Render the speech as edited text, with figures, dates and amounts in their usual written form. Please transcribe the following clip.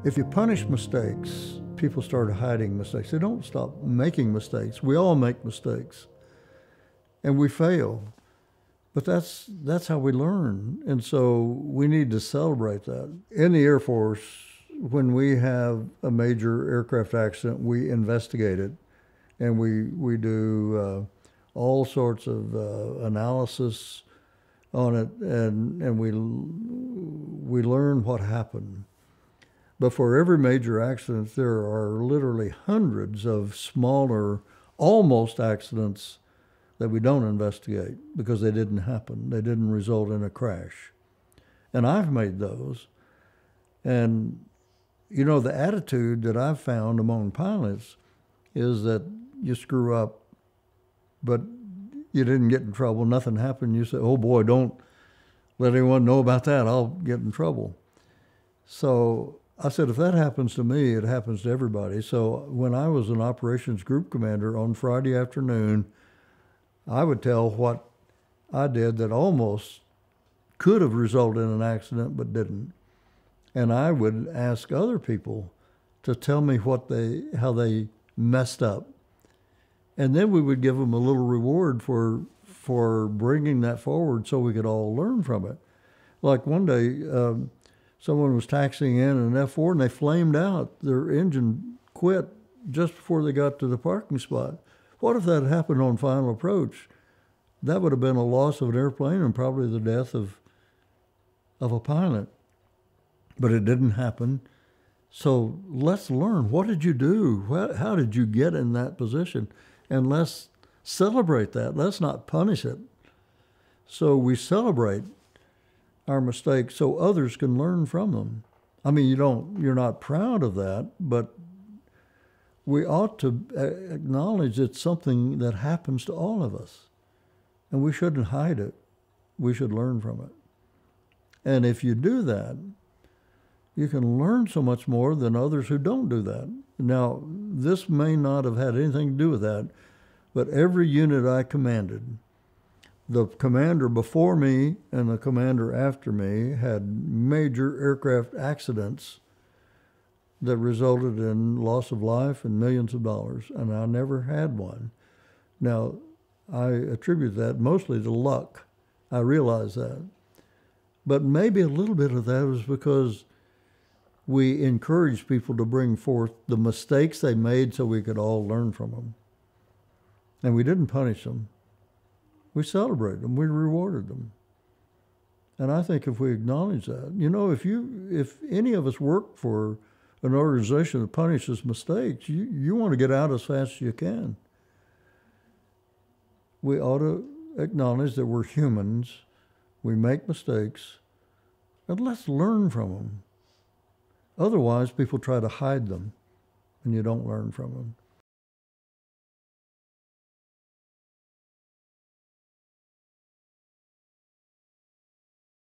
If you punish mistakes, people start hiding mistakes. They don't stop making mistakes. We all make mistakes, and we fail. But that's how we learn, and so we need to celebrate that. In the Air Force, when we have a major aircraft accident, we investigate it, and we do all sorts of analysis on it, and we learn what happened. But for every major accident, there are literally hundreds of smaller, almost accidents that we don't investigate because they didn't happen. They didn't result in a crash. And I've made those. And, you know, the attitude that I've found among pilots is that you screw up, but you didn't get in trouble, nothing happened. You say, oh boy, don't let anyone know about that, I'll get in trouble. So I said, if that happens to me, it happens to everybody. So when I was an operations group commander on Friday afternoon, I would tell what I did that almost could have resulted in an accident but didn't. And I would ask other people to tell me how they messed up. And then we would give them a little reward for bringing that forward so we could all learn from it. Like one day, someone was taxiing in an F4 and they flamed out. Their engine quit just before they got to the parking spot. What if that happened on final approach? That would have been a loss of an airplane and probably the death of a pilot. But it didn't happen. So let's learn. What did you do? How did you get in that position? And let's celebrate that. Let's not punish it. So we celebrate our mistakes so others can learn from them. I mean, you're not proud of that, but we ought to acknowledge it's something that happens to all of us. And we shouldn't hide it. We should learn from it. And if you do that, you can learn so much more than others who don't do that. Now, this may not have had anything to do with that, but every unit I commanded, the commander before me and the commander after me had major aircraft accidents that resulted in loss of life and millions of dollars, and I never had one. Now, I attribute that mostly to luck. I realize that. But maybe a little bit of that was because we encouraged people to bring forth the mistakes they made so we could all learn from them. And we didn't punish them. We celebrated them. We rewarded them. And I think if we acknowledge that, you know, if any of us work for an organization that punishes mistakes, you want to get out as fast as you can. We ought to acknowledge that we're humans, we make mistakes, and let's learn from them. Otherwise, people try to hide them, and you don't learn from them.